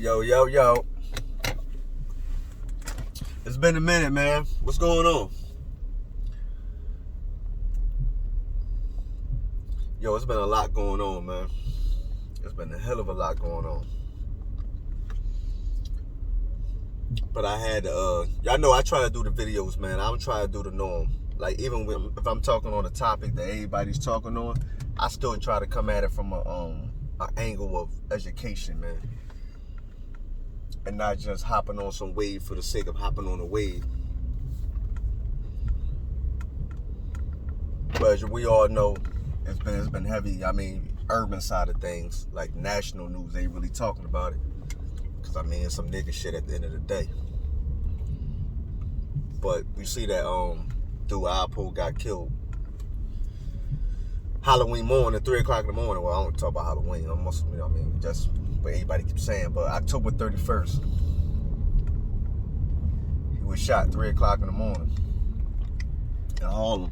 Yo. It's been a minute, man. What's going on? Yo, it's been a lot going on, man. It's been a hell of a lot going on. But I had y'all know I try to do the videos, man. I don't try to do the norm. Like, even if I'm talking on a topic that everybody's talking on, I still try to come at it from an angle of education, man. And not just hopping on some wave for the sake of hopping on a wave. But as we all know, it's been heavy. I mean, urban side of things, like national news, ain't really talking about it. Cause I mean, it's some nigga shit at the end of the day. But we see that dude Alpo got killed Halloween morning, 3 o'clock in the morning. Well, I don't talk about Halloween. I'm Muslim, you know what I mean? Just what everybody keeps saying. But October 31st, he was shot 3 o'clock in the morning in Harlem.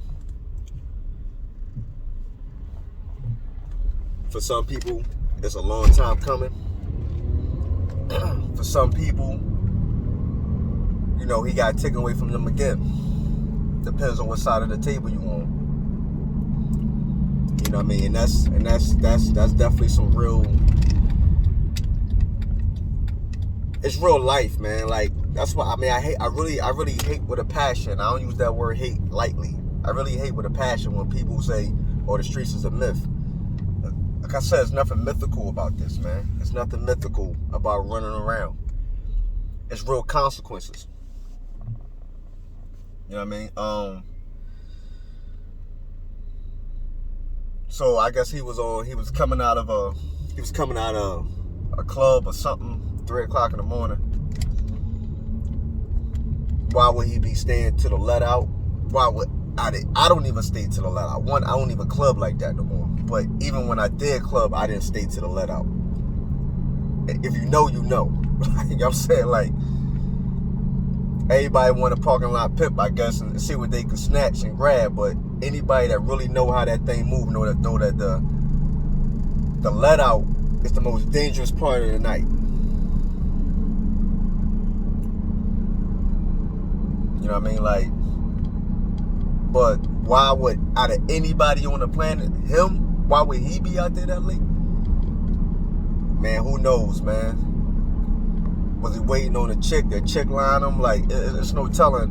For some people, it's a long time coming. For some people, you know, he got taken away from them again. Depends on what side of the table you on. You know what I mean? And that's definitely some real. It's real life, man. Like, that's why I mean I really hate with a passion. I don't use that word hate lightly. I really hate with a passion when people say, "Oh, the streets is a myth." Like I said, there's nothing mythical about this, man. There's nothing mythical about running around. It's real consequences. You know what I mean? So I guess he was coming out of a club or something, 3 o'clock in the morning. Why would he be staying to the let out? I don't even stay to the let out. One, I don't even club like that no more. But even when I did club, I didn't stay to the let out. If you know, you know. You know what I'm saying? Like, everybody want a parking lot pimp, I guess, and see what they can snatch and grab. But anybody that really know how that thing move, know that the let out is the most dangerous part of the night. You know what I mean? Like, but why would, out of anybody on the planet, him, why would he be out there that late? Man, who knows, man? Was he waiting on a chick? That chick lined him? Like, it's no telling.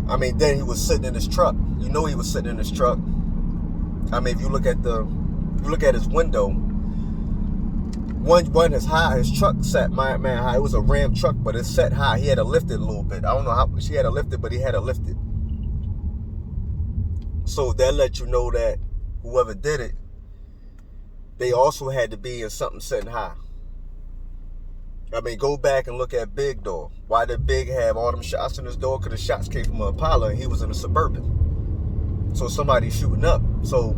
I mean, then he was sitting in his truck. You know he was sitting in his truck. I mean, if you look at his window, one is high. His truck sat man high. It was a Ram truck, but it sat high. He had to lift it a little bit. I don't know how she had to lift it, but he had to lift it. So that let you know that whoever did it, they also had to be in something sitting high. I mean, go back and look at Big Dog. Why did Big have all them shots in his door? Because the shots came from an Impala and he was in a Suburban. So somebody shooting up. So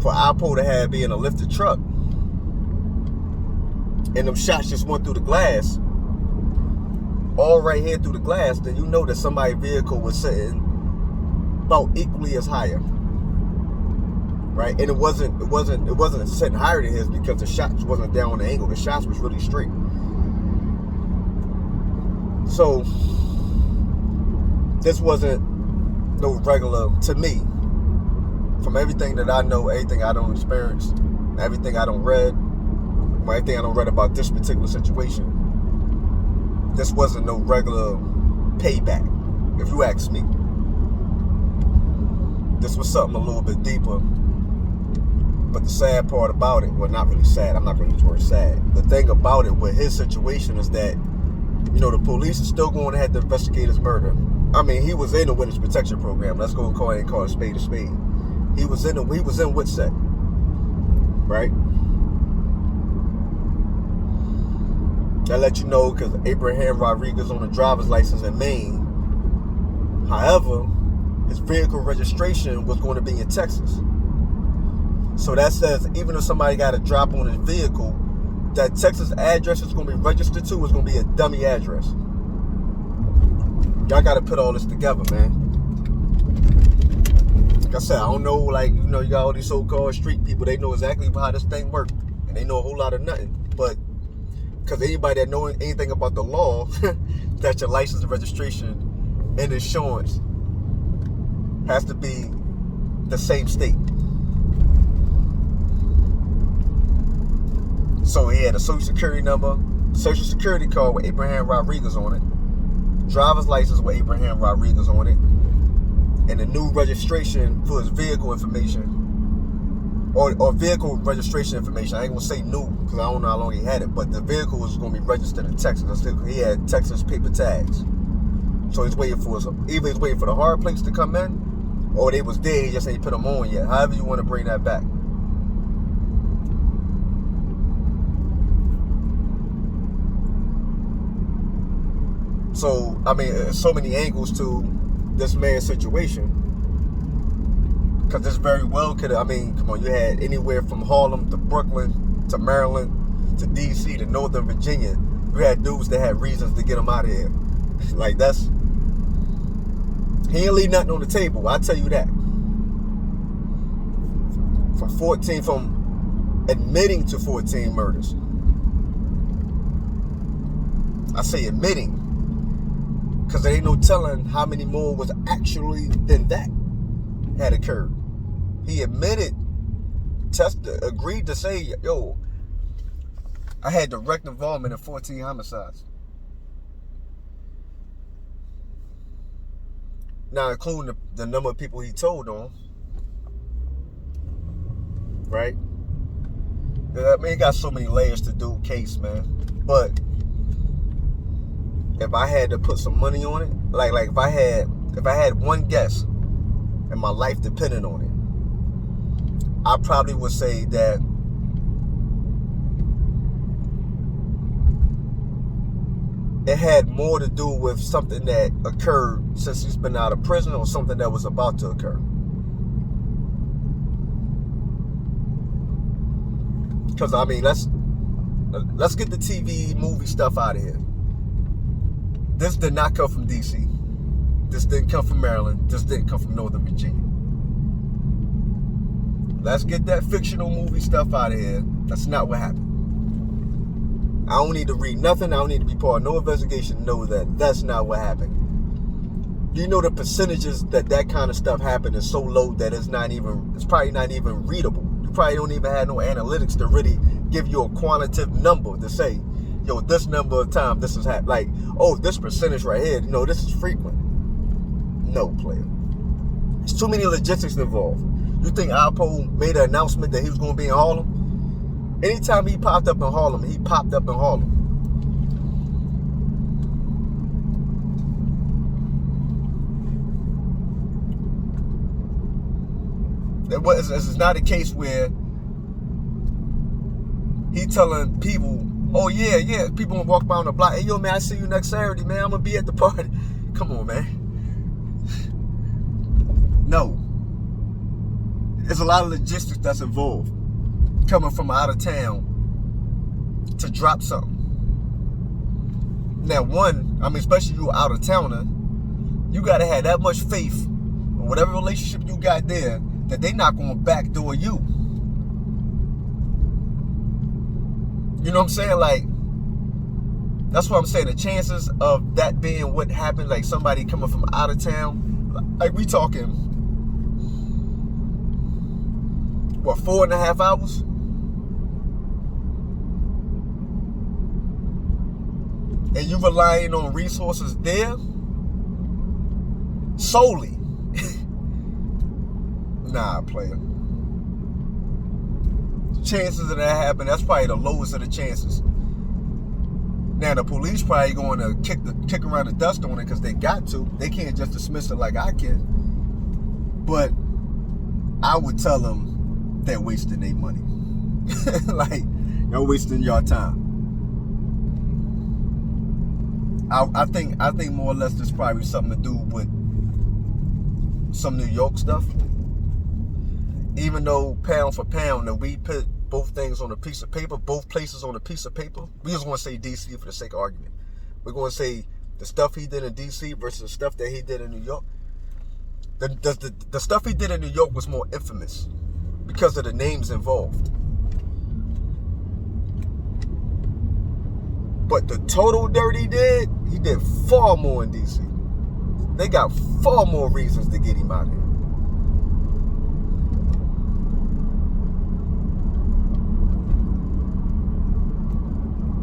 for Alpo to be in a lifted truck and them shots just went through the glass, all right here through the glass, then you know that somebody's vehicle was sitting about equally as higher. Right? And it wasn't sitting higher than his because the shots wasn't down on the angle. The shots was really straight. So this wasn't no regular, to me, from everything that I know, everything I don't experience, everything I don't read, or everything I don't read about this particular situation. This wasn't no regular payback, if you ask me. This was something a little bit deeper. But the sad part about it, well, not really sad, I'm not going to use the word sad. The thing about it with his situation is that, you know, the police is still going to have to investigate his murder. I mean, he was in the Witness Protection Program. Let's go and call a spade a spade. He was in WITSEC, right? That let you know because Abraham Rodriguez on a driver's license in Maine. However, his vehicle registration was going to be in Texas. So that says even if somebody got a drop on his vehicle, that Texas address is going to be registered to is going to be a dummy address. Y'all got to put all this together, man. Like I said, I don't know, like, you know, you got all these so-called street people, they know exactly how this thing works. And they know a whole lot of nothing. But Because anybody that knows anything about the law, that your license, registration, and insurance has to be the same state. So he had a social security number, social security card with Abraham Rodriguez on it, driver's license with Abraham Rodriguez on it, and a new registration for his vehicle information, or vehicle registration information. I ain't gonna say new because I don't know how long he had it, but the vehicle was gonna be registered in Texas. He had Texas paper tags, so he's waiting for either he's waiting for the hard plates to come in, or they was there, he just ain't put them on yet. However you want to bring that back. So I mean, so many angles to this man's situation. Because this very well could have, I mean, come on, you had anywhere from Harlem to Brooklyn to Maryland to D.C. to Northern Virginia. You had dudes that had reasons to get them out of here. Like, that's, he ain't leave nothing on the table, I'll tell you that. From admitting to 14 murders. I say admitting, because there ain't no telling how many more was actually than that had occurred. He admitted, agreed to say, yo, I had direct involvement in 14 homicides. Now, including the number of people he told on, right? I mean, it got so many layers to do case, man. But if I had to put some money on it, like if I had one guess and my life depended on it, I probably would say that it had more to do with something that occurred since he's been out of prison, or something that was about to occur. Because I mean, let's get the TV movie stuff out of here. This did not come from DC. This didn't come from Maryland. This didn't come from Northern Virginia. Let's get that fictional movie stuff out of here. That's not what happened. I don't need to read nothing. I don't need to be part of no investigation to know that that's not what happened. You know the percentages that kind of stuff happened is so low that it's probably not even readable. You probably don't even have no analytics to really give you a quantitative number to say, yo, this number of times this has happened. Like, oh, this percentage right here, you know, this is frequent. No, player. There's too many logistics involved. You think Alpo made an announcement that he was going to be in Harlem? Anytime he popped up in Harlem, he popped up in Harlem. This is not a case where he telling people, oh yeah, people gonna walk by on the block. Hey, yo, man, I see you next Saturday, man. I'm gonna be at the party. Come on, man. No. There's a lot of logistics that's involved. Coming from out of town to drop something. Now, especially you out of towner, you gotta have that much faith in whatever relationship you got there that they not gonna backdoor you. You know what I'm saying? Like, that's what I'm saying. The chances of that being what happened, like somebody coming from out of town, like we talking, what, 4.5 hours? And you relying on resources there solely. Nah, player. Chances of that happening, that's probably the lowest of the chances. Now the police probably going to kick around the dust on it because they got to. They can't just dismiss it like I can. But I would tell them they're wasting their money. Like, you're wasting your time. I think more or less there's probably something to do with some New York stuff. Even though pound for pound that we put both things on a piece of paper, both places on a piece of paper, we just want to say DC for the sake of argument. We're going to say the stuff he did in DC versus the stuff that he did in New York. The stuff he did in New York was more infamous because of the names involved. But the total dirt he did far more in DC. They got far more reasons to get him out of here.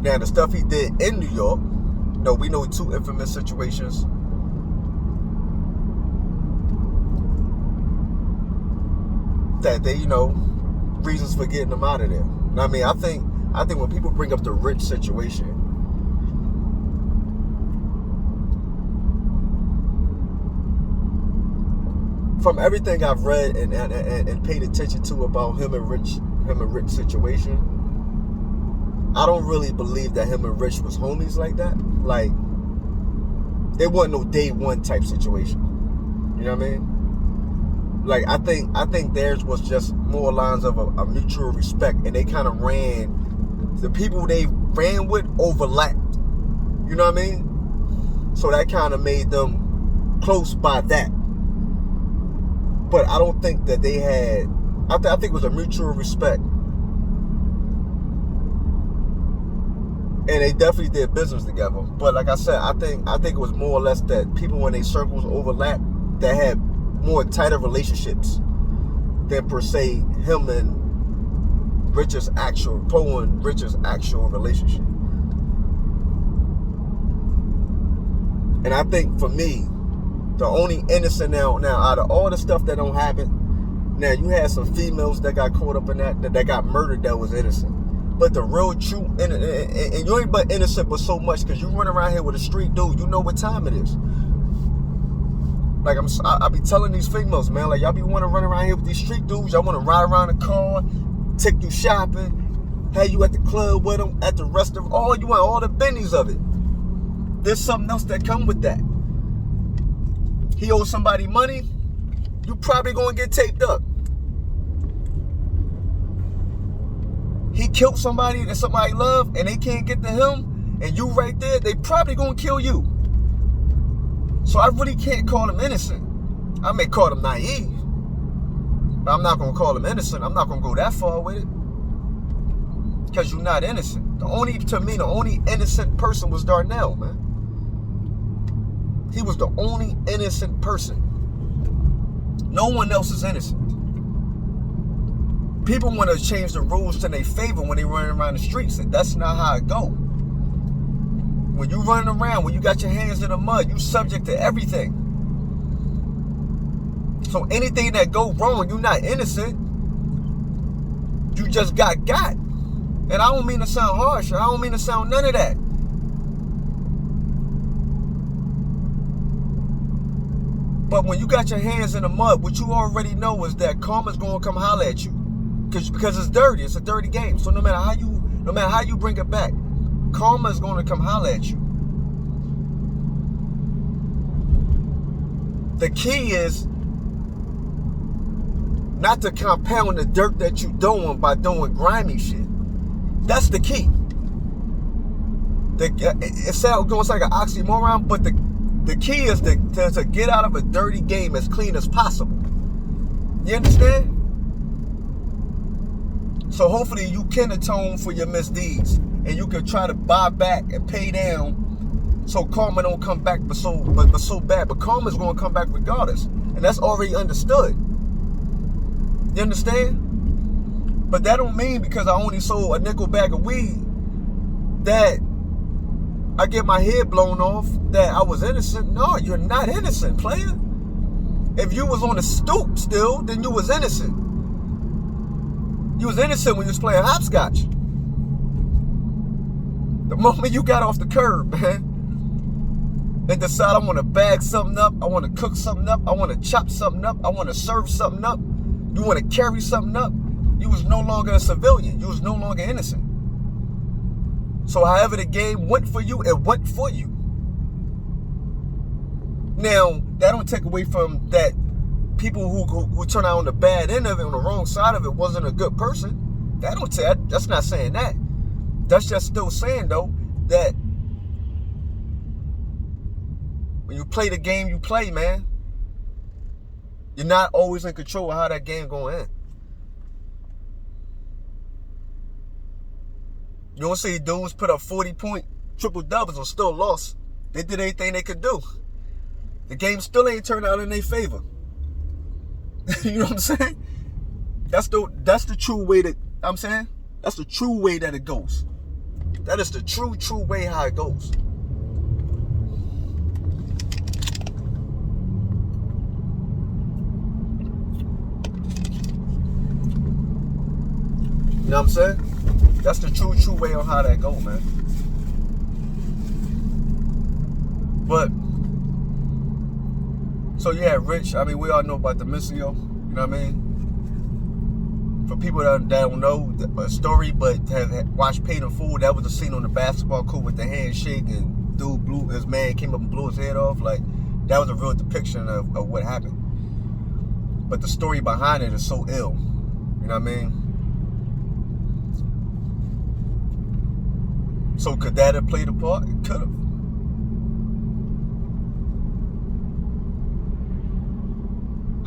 Now, the stuff he did in New York, we know 2 infamous situations. That they, reasons for getting him out of there. I mean, I think when people bring up the Rich situation, from everything I've read and paid attention to about him and Rich situation, I don't really believe that him and Rich was homies like that. Like, it wasn't no day one type situation. You know what I mean? Like, I think theirs was just more lines of a mutual respect, and they kind of the people they ran with overlapped. You know what I mean? So that kind of made them close by that. But I don't think that they had, I think it was a mutual respect. And they definitely did business together. But like I said, I think it was more or less that people in their circles overlap that had more tighter relationships than per se him and Poe and Richard's actual relationship. And I think for me, the only innocent now out of all the stuff that don't happen, now you had some females that got caught up in that got murdered that was innocent. But the real true, and you ain't but innocent but so much, because you run around here with a street dude, you know what time it is. Like, I be telling these females, man, like, y'all be want to run around here with these street dudes, y'all want to ride around the car, take you shopping, have you at the club with them, at the restaurant, you want all the bennies of it. There's something else that come with that. He owes somebody money, you probably gonna get taped up. He killed somebody that somebody loved and they can't get to him, and you right there, they probably gonna kill you. So I really can't call him innocent. I may call him naive, but I'm not gonna call him innocent. I'm not gonna go that far with it, because you're not innocent. To me, the only innocent person was Darnell, man. He was the only innocent person. No one else is innocent. People want to change the rules to their favor when they running around the streets, and that's not how it go. When you running around, when you got your hands in the mud, you subject to everything. So anything that go wrong, you're not innocent. You just got. And I don't mean to sound harsh. I don't mean to sound none of that. But when you got your hands in the mud, what you already know is that karma's gonna come holler at you. Because it's dirty. It's a dirty game. So no matter how you bring it back, karma is going to come holler at you. The key is not to compound the dirt that you're doing by doing grimy shit. That's the key. It sounds like an oxymoron, but the key is to get out of a dirty game as clean as possible. You understand? So hopefully you can atone for your misdeeds, and you can try to buy back and pay down, so karma don't come back but so bad. But karma's gonna come back regardless, and that's already understood. You understand? But that don't mean because I only sold a nickel bag of weed that I get my head blown off that I was innocent. No, you're not innocent, player. If you was on the stoop still, then you was innocent. You was innocent when you was playing hopscotch. The moment you got off the curb, man, and decide I want to bag something up, I want to cook something up, I want to chop something up, I want to serve something up, you want to carry something up, you was no longer a civilian. You was no longer innocent. So however the game went for you, it went for you. Now, that don't take away from that people who turn out on the bad end of it, on the wrong side of it, wasn't a good person. That's not saying that. That's just still saying, though, that when you play the game you play, man, you're not always in control of how that game gonna end. You don't see dudes put up 40 point triple doubles and still lost. They did anything they could do. The game still ain't turned out in their favor. You know what I'm saying? That's the true way that I'm saying. That's the true way that it goes. That is the true way how it goes. You know what I'm saying? That's the true way on how that go, man. But so yeah, Rich. I mean, we all know about the Missio. You know what I mean? For people that don't know the story, but have watched Paid in Full, that was the scene on the basketball court with the handshake and dude blew his man came up and blew his head off. Like that was a real depiction of what happened. But the story behind it is so ill. You know what I mean? So could that have played a part? It could have.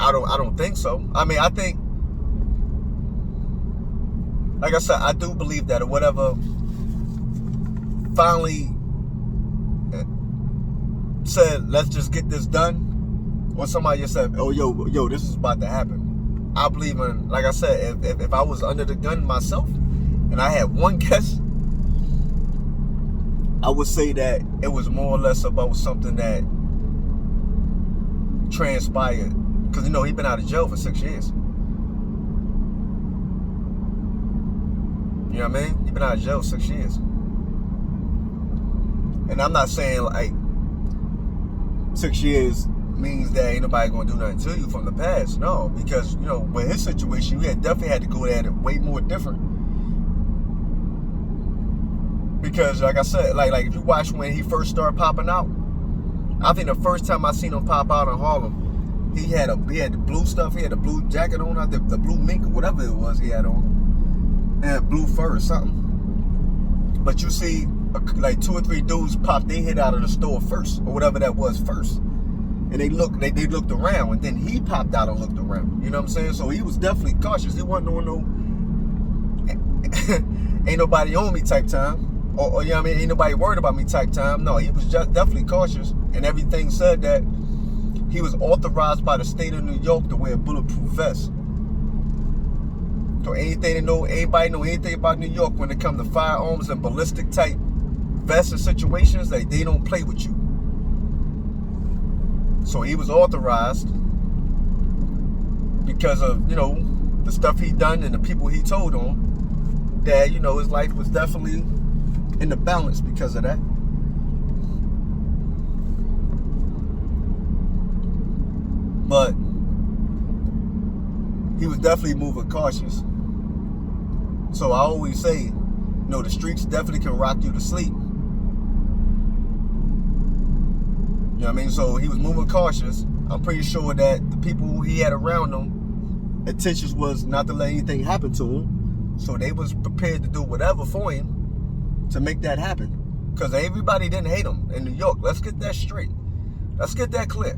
I don't think so. I mean, I think, like I said, I do believe that or whatever finally said, let's just get this done, or somebody just said, oh, yo, this is about to happen. I believe in, like I said, if I was under the gun myself and I had one guess, I would say that it was more or less about something that transpired. Because, you know, he's been out of jail for 6 years. You know what I mean? He's been out of jail 6 years. And I'm not saying, like, 6 years means that ain't nobody going to do nothing to you from the past. No, because, you know, with his situation, you definitely had to go at it way more different. Because, like I said, like if you watch when he first started popping out, I think the first time I seen him pop out in Harlem, he had the blue stuff. He had the blue jacket on, the blue mink or whatever it was he had on, and blue fur or something. But you see, like 2 or 3 dudes popped their head out of the store first, or whatever that was first, and they looked around, and then he popped out and looked around. You know what I'm saying? So he was definitely cautious. He wasn't on no ain't nobody on me type time. Or you know what I mean, ain't nobody worried about me type time. No, he was just definitely cautious, and everything said that he was authorized by the state of New York to wear a bulletproof vest. So anybody know anything about New York when it comes to firearms and ballistic type vests and situations, like they don't play with you. So he was authorized because of, you know, the stuff he done and the people he told on, that, you know, his life was definitely in the balance because of that. But he was definitely moving cautious. So I always say, you know, the streets definitely can rock you to sleep. You know what I mean? So he was moving cautious. I'm pretty sure that the people he had around him, intentions was not to let anything happen to him. So they was prepared to do whatever for him to make that happen. Because everybody didn't hate him in New York. Let's get that straight. Let's get that clear.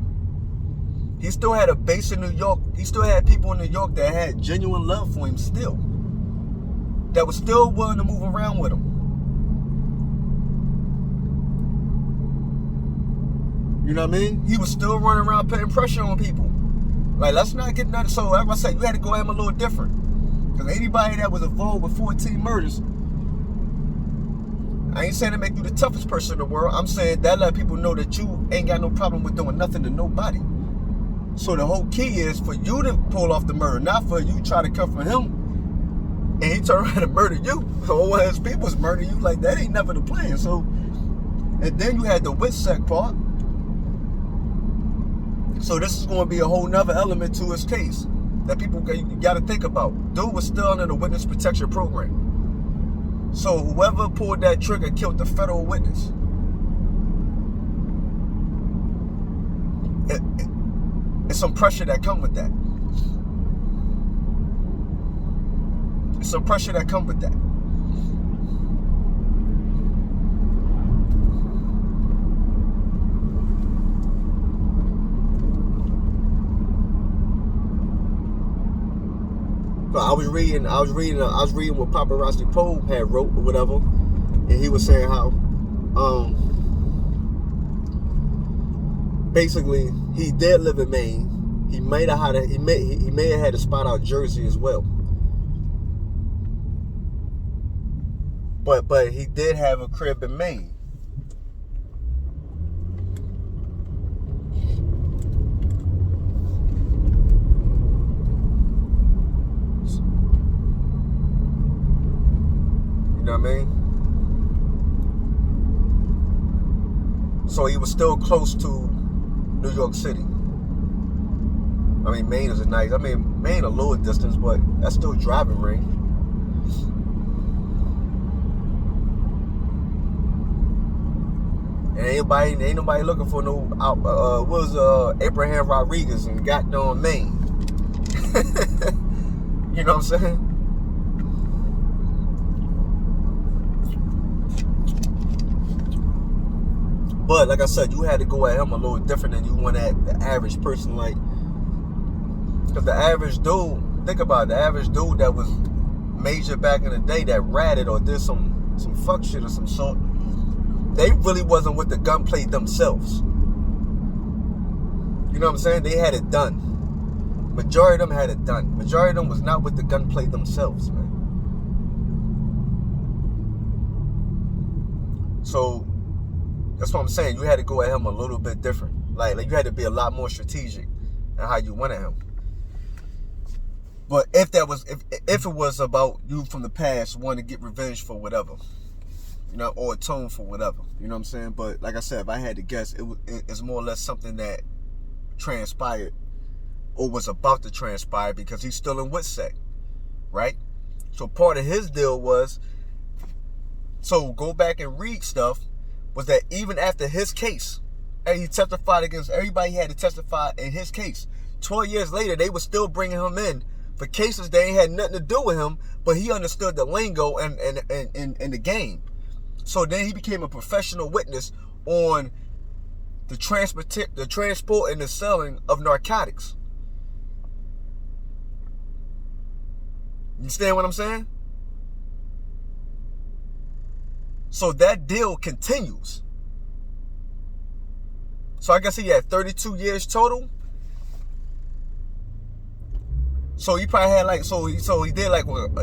He still had a base in New York. He still had people in New York that had genuine love for him still. That was still willing to move around with him. You know what I mean? He was still running around putting pressure on people. Like, let's not get nothing. So, like I said, you had to go at him a little different. Because anybody that was involved with 14 murders, I ain't saying to make you the toughest person in the world. I'm saying that let people know that you ain't got no problem with doing nothing to nobody. So the whole key is for you to pull off the murder, not for you try to come for him and he turn around and murder you. So one of his people's murder you. Like, that ain't never the plan. So, and then you had the WITSEC part. So this is going to be a whole nother element to his case that people got to think about. Dude was still under the witness protection program. So whoever pulled that trigger killed the federal witness. It's some pressure that come with that. It's some pressure that come with that. But I was reading what Paparazzi Poe had wrote or whatever, and he was saying how Basically, he did live in Maine. He may have had a spot out Jersey as well. But he did have a crib in Maine. You know what I mean? So he was still close to New York City. I mean, Maine is Maine a little distance, but that's still driving range. And ain't nobody looking for no Abraham Rodriguez and goddamn Maine. You know what I'm saying? But like I said, you had to go at him a little different than you went at the average person. Like, because the average dude, think about it, the average dude that was major back in the day that ratted or did some fuck shit or some sort, they really wasn't with the gunplay themselves. You know what I'm saying? They had it done. Majority of them had it done. Majority of them was not with the gunplay themselves, man. So that's what I'm saying. You had to go at him a little bit different. Like you had to be a lot more strategic in how you went at him. But if it was about you from the past wanting to get revenge for whatever, you know, or atone for whatever, you know what I'm saying? But like I said, if I had to guess, it's more or less something that transpired or was about to transpire because he's still in Witsec, right? So part of his deal was, so go back and read stuff, was that even after his case, and he testified against everybody he had to testify in his case, 12 years later, they were still bringing him in for cases that ain't had nothing to do with him, but he understood the lingo and the game. So then he became a professional witness on the transport and the selling of narcotics. You understand what I'm saying? So that deal continues. So I guess he had 32 years total. So he probably had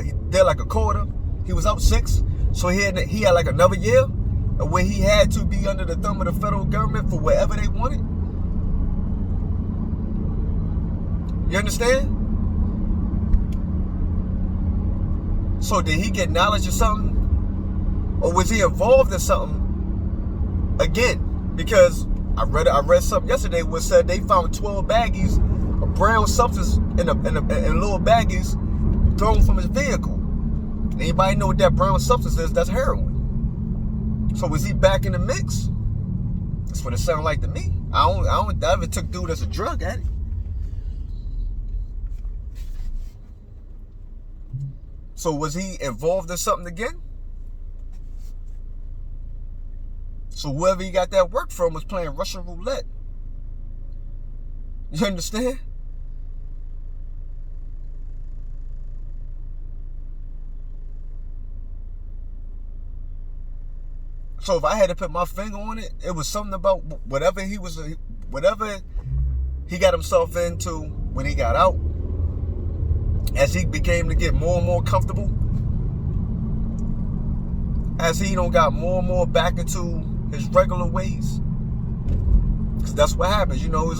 he did like a quarter. He was up 6. So he had like another year where he had to be under the thumb of the federal government for whatever they wanted. You understand? So did he get knowledge of something? Or was he involved in something again? Because I read something yesterday where said they found 12 baggies of brown substance in little baggies thrown from his vehicle. Anybody know what that brown substance is? That's heroin. So was he back in the mix? That's what it sounded like to me. I ever took dude as a drug addict. So was he involved in something again? So whoever he got that work from was playing Russian roulette. You understand? So if I had to put my finger on it, it was something about whatever he got himself into when he got out, as he became to get more and more comfortable, as he got more and more back into his regular ways. Because that's what happens, you know. It's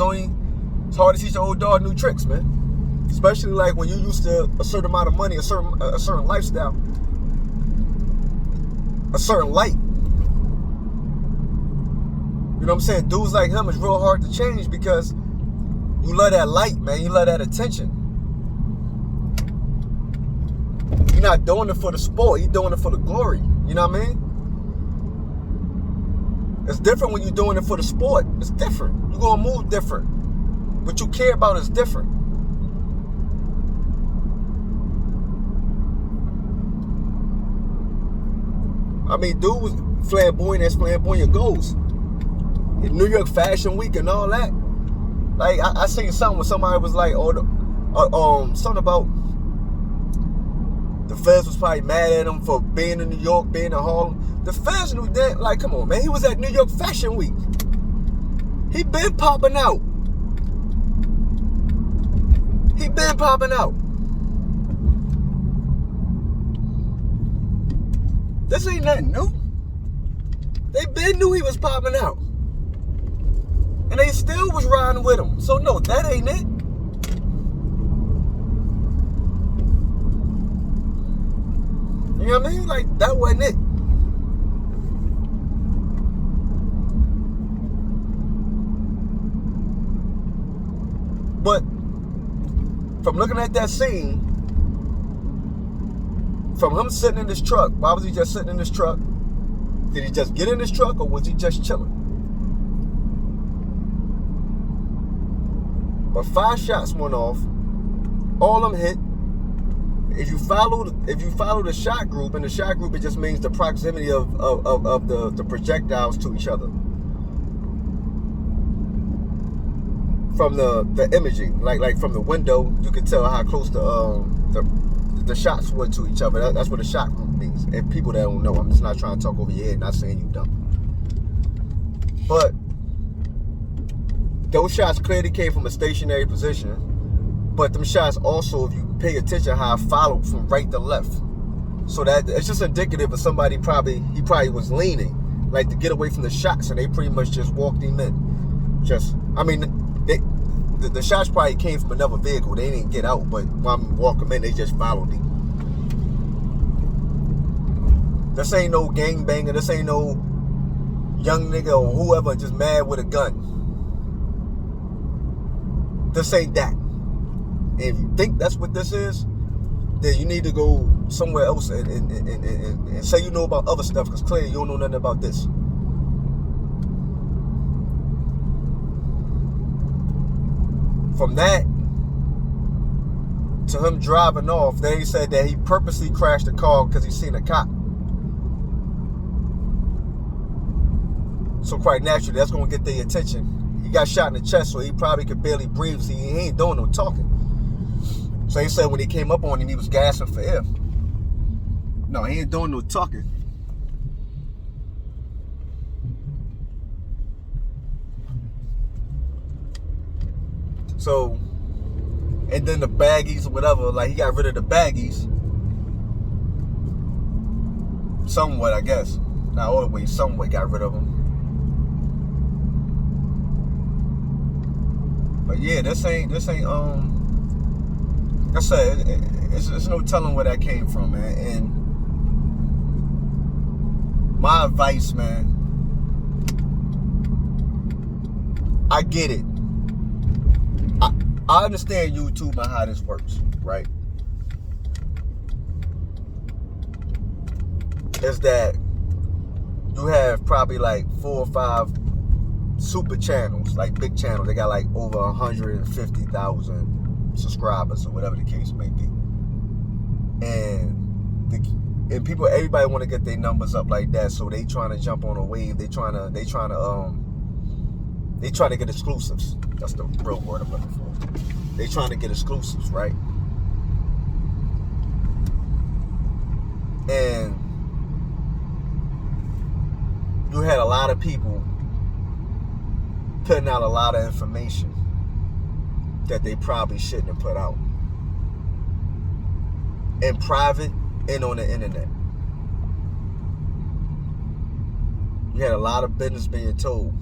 hard to teach an old dog new tricks, man. Especially like when you're used to a certain amount of money, a certain lifestyle, a certain light. You know what I'm saying? Dudes like him is real hard to change because you love that light, man. You love that attention. You're not doing it for the sport. You're doing it for the glory. You know what I mean? It's different when you're doing it for the sport. It's different. You're going to move different. What you care about is different. I mean, dude was flamboyant as flamboyant goes. In New York Fashion Week and all that. Like, I seen something where somebody was like, something about The feds was probably mad at him for being in New York, being in Harlem. The feds knew that, like, come on, man. He was at New York Fashion Week. He been popping out. He been popping out. This ain't nothing new. They been knew he was popping out. And they still was riding with him. So no, that ain't it. You know what I mean? Like, that wasn't it. But from looking at that scene, from him sitting in this truck, why was he just sitting in this truck? Did he just get in this truck, or was he just chilling? But 5 shots went off. All of them hit. If you follow the shot group, in the shot group, it just means the proximity of the projectiles to each other. From the imaging, like from the window, you can tell how close the shots were to each other. That's what the shot group means. And people that don't know, I'm just not trying to talk over your head, not saying you dumb. But those shots clearly came from a stationary position. But them shots also, if you pay attention how I followed from right to left. So that it's just indicative of somebody he probably was leaning, like to get away from the shots, and they pretty much just walked him in. The shots probably came from another vehicle. They didn't get out, but while I'm walking in, they just followed him. This ain't no gangbanger. This ain't no young nigga or whoever just mad with a gun. This ain't that. And if you think that's what this is, then you need to go somewhere else and say you know about other stuff, because clearly you don't know nothing about this. From that to him driving off, then he said that he purposely crashed the car because he seen a cop. So quite naturally, that's going to get their attention. He got shot in the chest, so he probably could barely breathe. So he ain't doing no talking. So he said when he came up on him, he was gasping for air. No, he ain't doing no talking. So, and then the baggies or whatever, like he got rid of the baggies. Somewhat, I guess. Not all the way, somewhat got rid of them. But yeah, this ain't like I said, it's no telling where that came from, man. And my advice, man, I get it. I understand YouTube and how this works, right? Is that you have probably like 4 or 5 super channels, like big channels. They got like over 150,000 subscribers or whatever the case may be. And people, everybody want to get their numbers up like that, so they trying to jump on a wave. They trying to get exclusives. That's the real word I'm looking for. They trying to get exclusives, right? And you had a lot of people putting out a lot of information that they probably shouldn't have put out in private and on the internet. You had a lot of business being told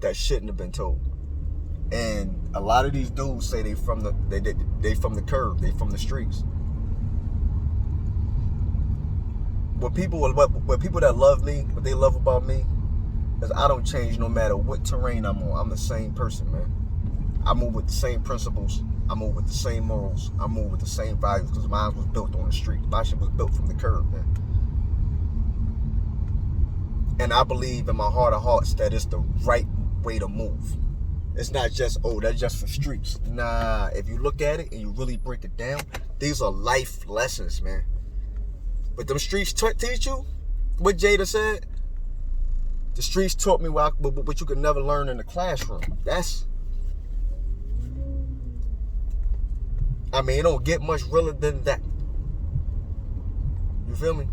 that shouldn't have been told. And a lot of these dudes say they from the curb, they from the streets. What people that love me, what they love about me, is I don't change no matter what terrain I'm on. I'm the same person, man. I move with the same principles. I move with the same morals. I move with the same values, because mine was built on the street. My shit was built from the curb, man. And I believe in my heart of hearts that it's the right way to move. It's not just, oh, that's just for streets. Nah, if you look at it and you really break it down, these are life lessons, man. But them streets teach you what Jada said. The streets taught me what you could never learn in the classroom. I mean, it don't get much realer than that. You feel me?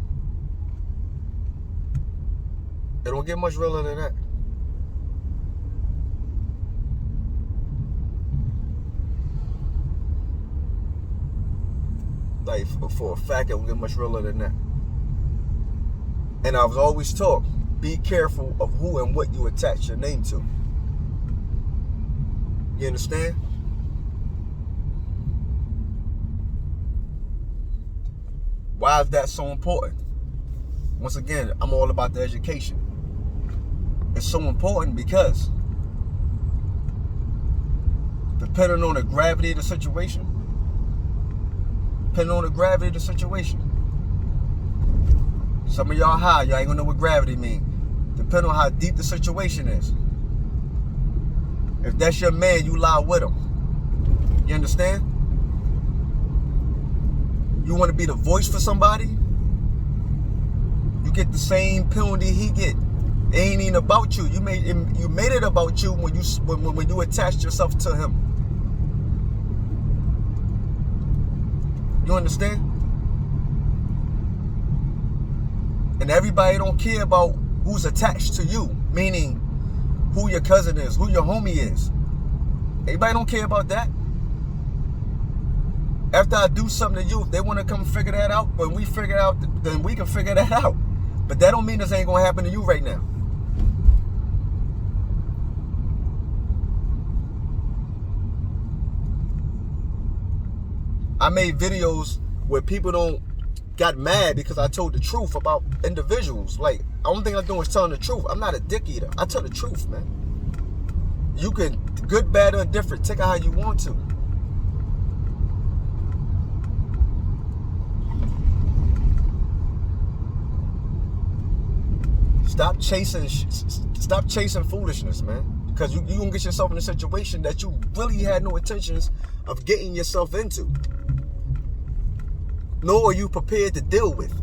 It don't get much realer than that. Like, for a fact, it don't get much realer than that. And I was always taught, be careful of who and what you attach your name to. You understand? Why is that so important? Once again, I'm all about the education. It's so important because depending on the gravity of the situation, some of y'all high, y'all ain't gonna know what gravity means. Depending on how deep the situation is. If that's your man, you lie with him. You understand? You want to be the voice for somebody? You get the same penalty he get. It ain't even about you. You made it about you when you attached yourself to him. You understand? And everybody don't care about who's attached to you, meaning who your cousin is, who your homie is. Everybody don't care about that. After I do something to you, if they want to come figure that out, when we figure it out, then we can figure that out. But that don't mean this ain't going to happen to you right now. I made videos where people got mad because I told the truth about individuals. Like, the only thing I'm doing is telling the truth. I'm not a dick eater. I tell the truth, man. You can, good, bad, or indifferent, take it how you want to. Stop chasing foolishness, man. Because you gonna get yourself in a situation that you really had no intentions of getting yourself into. Nor are you prepared to deal with.